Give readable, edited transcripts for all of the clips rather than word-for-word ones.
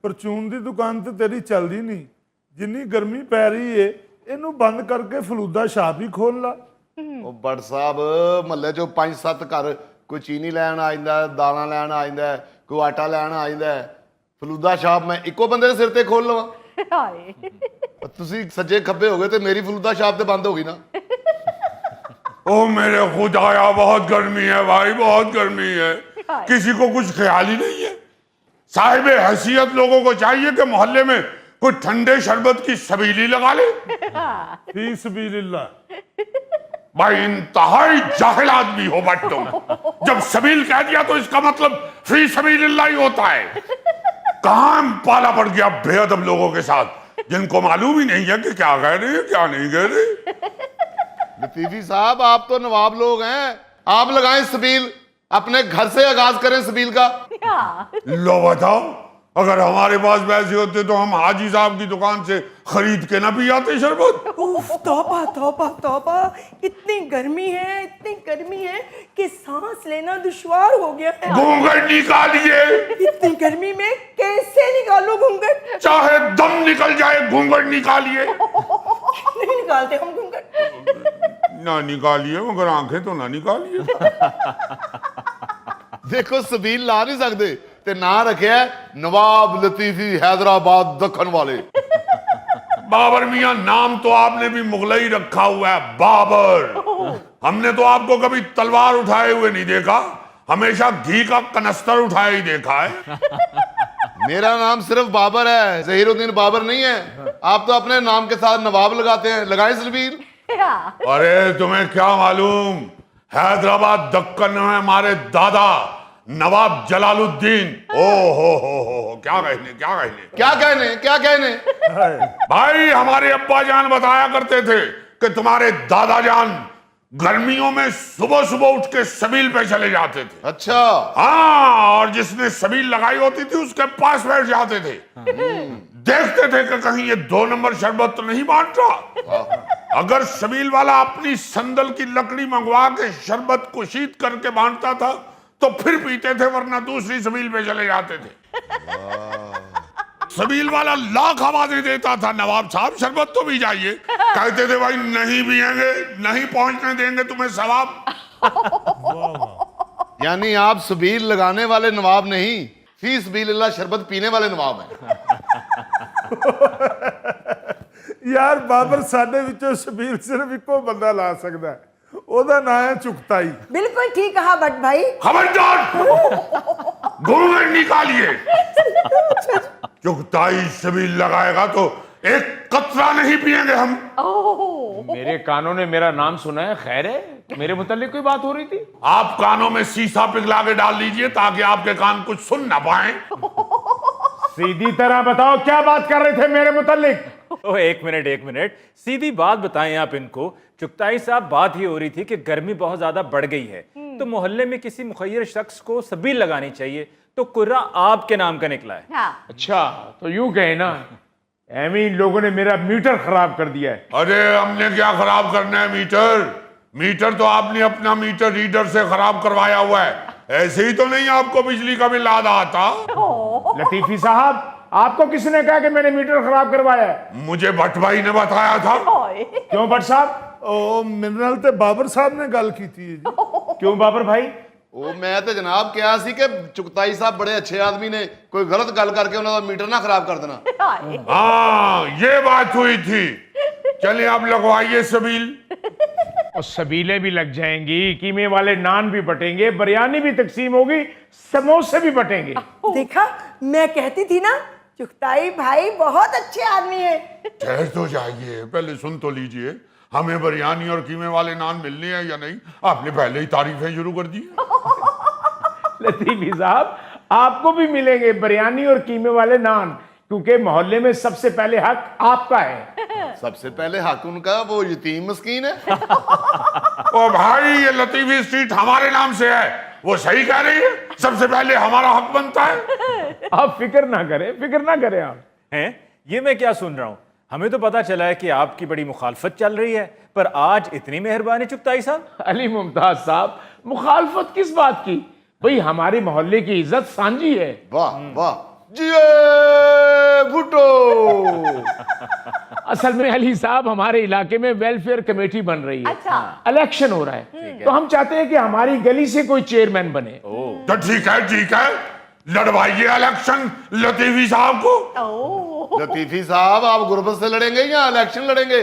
परचून दी दुकान ते तेरी चलदी नहीं, जिन्नी गर्मी पै रही है इनू बंद करके फलूदा शाप ही खोल ला। ਉਹ ਬਟ ਸਾਹਿਬ ਮਹੱਲੇ ਚੋਂ 5-7 ਘਰ ਕੋਈ ਚੀਨੀ ਲੈਣ ਆ ਜਾਂਦਾ, ਦਾਲਾਂ ਲੈਣ ਆ ਜਾਂਦਾ, ਕੋਈ ਆਟਾ ਲੈਣ ਆ ਜਾਂਦਾ, ਫਲੂਦਾ ਸ਼ਾਪ ਮੈਂ ਇੱਕੋ ਬੰਦੇ ਦੇ ਸਿਰ ਤੇ ਖੋਲ ਲਵਾਂ। ਹਾਏ ਤੁਸੀਂ ਸੱਜੇ ਖੱਬੇ ਹੋ ਗਏ ਤੇ ਮੇਰੀ ਫਲੂਦਾ ਸ਼ਾਪ ਤੇ ਬੰਦ ਹੋ ਗਈ ਨਾ। ओ मेरे खुदाया बहुत गर्मी है भाई, बहुत गर्मी है, किसी को कुछ ख्याल ही नहीं है। साहिब हैसियत लोगों को चाहिए कि मोहल्ले में कोई ठंडे शरबत की सबीली लगा ले। फी सबीलिल्लाह भाई इंतहाई जाहिल आदमी हो बट तुम, जब सबील कह दिया तो इसका मतलब फी सबीलिल्लाह ही होता है। कहां पाला पड़ गया बेअदब लोगों के साथ, जिनको मालूम ही नहीं है कि क्या कह रहे हैं क्या नहीं कह रहे। लतीफी साहब आप तो नवाब लोग हैं, आप लगाएं सबील, अपने घर से आगाज करें सबील का। लो बताओ, अगर हमारे पास पैसे होते तो हम हाजी साहब की दुकान से खरीद के ना पी आते शरबत। उफ, तौबा तौबा तौबा, इतनी गर्मी है कि सांस लेना दुश्वार हो गया है। घूंघट निकालिए, इतनी गर्मी में कैसे निकालो घूंघट? चाहे दम निकल जाए घूंघट निकालिए। नहीं निकालते हम घूंघट। ना निकालिए मगर आंखें तो ना निकालिए। देखो सबील ला नहीं सकते ते ना रखे नवाब लतीफी हैदराबाद दखन वाले। बाबर मियां नाम तो आपने भी मुगलई रखा हुआ है, बाबर। हमने तो आपको कभी तलवार उठाए हुए नहीं देखा, हमेशा घी का कनस्तर उठाए ही देखा है। मेरा नाम सिर्फ बाबर है, जहीरुद्दीन बाबर नहीं है। आप तो अपने नाम के साथ नवाब लगाते हैं, लगाए सबील। अरे तुम्हें क्या मालूम, हैदराबाद दक्कन में हमारे दादा नवाब जलालुद्दीन, ओ हो क्या कहने क्या कहने क्या कहने भाई हमारे अब्बा जान बताया करते थे कि तुम्हारे दादा जान गर्मियों में सुबह सुबह उठ के सबील पे चले जाते थे। अच्छा हाँ, और जिसने सबील लगाई होती थी उसके पास बैठ जाते थे, देखते थे कि कहीं ये 2 नंबर शरबत तो नहीं बांट रहा। अगर सबील वाला अपनी संदल की लकड़ी मंगवा के शरबत को शीत करके बांटता था तो फिर पीते थे, वरना दूसरी सबील पे चले जाते थे। सबील वाला लाख आवाजें देता था, नवाब साहब शरबत तो भी जाइए। कहते थे भाई नहीं पिएंगे, नहीं पहुंचने देंगे तुम्हें सवाब। यानी आप सबील लगाने वाले नवाब नहीं, फी सबीलिल्लाह शरबत पीने वाले नवाब हैं। यार बाबर साडे विचों शबील सिर्फ इको बंदा ला सकता है, ओदा नाम है चुगताई। बिल्कुल ठीक कहा बट भाई। खबरदार, घूंघट निकालिए। चुगताई शबील लगाएगा तो एक कतरा नहीं पिएंगे हम। मेरे कानों ने मेरा नाम सुना है, खैर है? मेरे मुतालिक कोई बात हो रही थी? आप कानों में शीशा पिघला के डाल दीजिए ताकि आपके कान कुछ सुन ना पाए। सीधी तरह बताओ क्या बात कर रहे थे मेरे मुतालिक? ओ एक मिनट, सीधी बात बताएं आप इनको। चुगताई साहब, बात ही हो रही थी कि गर्मी बहुत ज्यादा बढ़ गई है तो मोहल्ले में किसी मुखय्यर शख्स को सबील लगानी चाहिए, तो कुर्रा आपके नाम का निकला है। हाँ। अच्छा तो यूं कहे ना, एमी इन लोगों ने मेरा मीटर खराब कर दिया है। अरे हमने क्या खराब करना है मीटर तो आपने अपना मीटर रीडर से खराब करवाया हुआ है, ऐसे ही तो नहीं आपको बिजली का बिल आधा आता। लतीफी साहब, आपको किसने कहा कि मैंने मीटर खराब करवाया है? मुझे भट्ट भाई ने बताया था। क्यों भट्ट साहब? ओ मिनरल ते बाबर साहब ने गल की थी जी। क्यों बाबर भाई? ਉਹ ਮੈਂ ਤੇ ਜਨਾਬ ਕਿਹਾ ਸੀ ਕਿ ਚੁਗਤਾਈ ਸਾਹਿਬ ਬੜੇ ਅੱਛੇ ਆਦਮੀ ਨੇ, ਕੋਈ ਗਲਤ ਗੱਲ ਕਰਕੇ ਉਹਨਾਂ ਦਾ ਮੀਟਰ ਨਾ ਖਰਾਬ ਕਰ ਦੇਣਾ। हाँ ये बात हुई थी। चलिए आप लगवाइए सबील। और सबीलें भी लग जाएंगी, कीमे वाले नान भी बटेंगे, बिरयानी भी तकसीम होगी, समोसे भी बटेंगे। देखा, मैं कहती थी ना, चुगताई भाई बहुत अच्छे आदमी है। ठहर तो जाइए, पहले सुन तो लीजिए, हमें बिरयानी और कीमे वाले नान मिलने हैं या नहीं? आपने पहले ही तारीफें शुरू कर दी। लतीफी साहब, आपको भी मिलेंगे बिरयानी और कीमे वाले नान, क्योंकि मोहल्ले में सबसे पहले हक आपका है। सबसे पहले हक उनका, वो यतीम मस्कीन है। ओ भाई, ये लतीफी स्ट्रीट हमारे नाम से है, वो सही कह रही है, सबसे पहले हमारा हक बनता है। आप फिक्र ना करें आप। हैं? ये मैं क्या सुन रहा हूं? हमें तो पता चला है कि आपकी बड़ी मुखालफत चल रही है, पर आज इतनी मेहरबानी चुगताई साहब। अली मुमताज साहब, मुखालफत किस बात की? भाई हमारे मोहल्ले की इज्जत सांझी है। वाह वाह, जिए असल में अली साहब हमारे इलाके में वेलफेयर कमेटी बन रही है। अच्छा। इलेक्शन हो रहा है, तो हम चाहते हैं कि हमारी गली से कोई चेयरमैन बने। तो ठीक है, लड़वाइए इलेक्शन लतीफी साहब को। लतीफी साहब, आप गुर्बत से लड़ेंगे या इलेक्शन लड़ेंगे?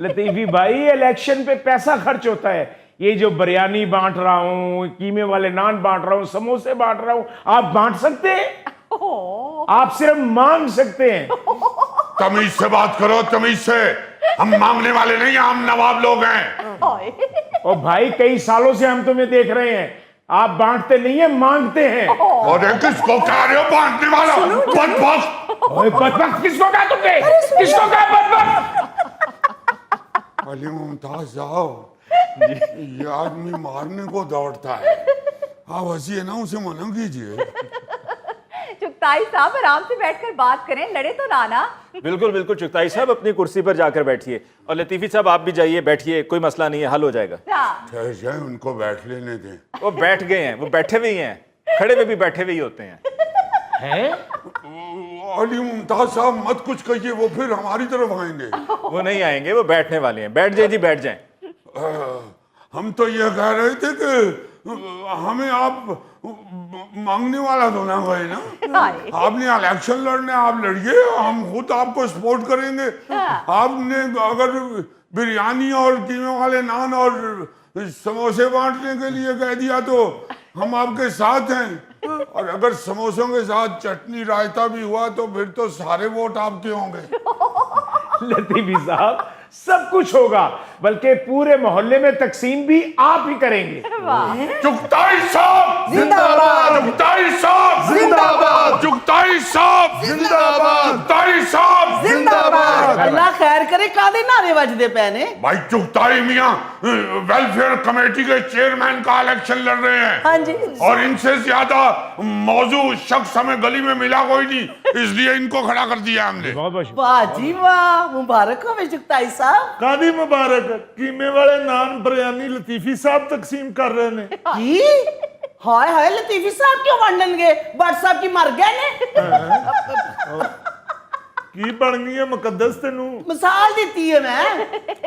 लतीफी भाई, इलेक्शन पे पैसा खर्च होता है। ये जो बिरयानी बांट रहा हूँ, कीमे वाले नान बांट रहा हूँ, समोसे बांट रहा हूँ, आप बांट सकते हैं? आप सिर्फ मांग सकते हैं। तमीज से बात करो, तमीज से। हम मांगने वाले नहीं, हम नवाब लोग हैं। और भाई कई सालों से हम तुम्हें देख रहे हैं, आप बांटते नहीं है, मांगते हैं। और किसको कह रहे हो बांटने वाला? बदबख्त किसको कहा तुमने? किसको कहा बदबख्त? अली मुमताज साहब, ये आदमी मारने को दौड़ता है। आप हंसिए ना, उसे मना कीजिए। चुगताई साहब आराम से बैठकर बात करें, लड़े तो ना। बिल्कुल बिल्कुल चुगताई साहब अपनी कुर्सी पर जाकर बैठिए, और लतीफी साहब आप भी जाइए, बैठिए, कोई मसला नहीं है, हल हो जाएगा। ठहर जाए, उनको बैठ लेने दें। वो बैठ गए हैं, वो बैठे हुए ही हैं, खड़े हुए भी बैठे हुए ही होते हैं। अली मुमताज साहब मत कुछ कहिए, वो फिर हमारी तरफ आएंगे। वो नहीं आएंगे, वो बैठने वाले हैं। बैठ जाए जी, बैठ जाए। हम तो ये कह रहे थे कि हमें आप मांगने वाला तो ना गए ना। आपने इलेक्शन लड़ने, आप लड़िए, हम खुद आपको सपोर्ट करेंगे। आपने अगर बिरयानी और कीमे वाले नान और समोसे बांटने के लिए कह दिया तो हम आपके साथ हैं, और अगर समोसों के साथ चटनी रायता भी हुआ तो फिर तो सारे वोट आपके होंगे। लतीफी साहब, सब कुछ होगा, बल्कि पूरे मोहल्ले में तकसीम भी आप ही करेंगे। चुगताई साहब जिंदाबाद, चुगताई साहब जिंदाबाद, चुगताई साहब जिंदाबाद, चुगताई साहब जिंदाबाद। अल्लाह खैर करे, कादे नारे बजदे पैने। भाई चुगताई मियां वेलफेयर कमेटी के चेयरमैन का इलेक्शन लड़ रहे हैं। हाँ जी। और इनसे ज्यादा मौजू शख्स हमें गली में मिला कोई नहीं, इसलिए इनको खड़ा कर दिया हमने। बहुत बहुत वाह जी वाह, मुबारक हो चुगताई साहब। कादी मुबारक, कीमे वाले नान बिरयानी लतीफी साहब तकसीम कर रहे ने। की हाय हाय, लतीफी साहब क्यों वंडन गए? बट साहब की मर गए ने। की बन गई है मुकद्दस तेनू? मिसाल देती है मैं।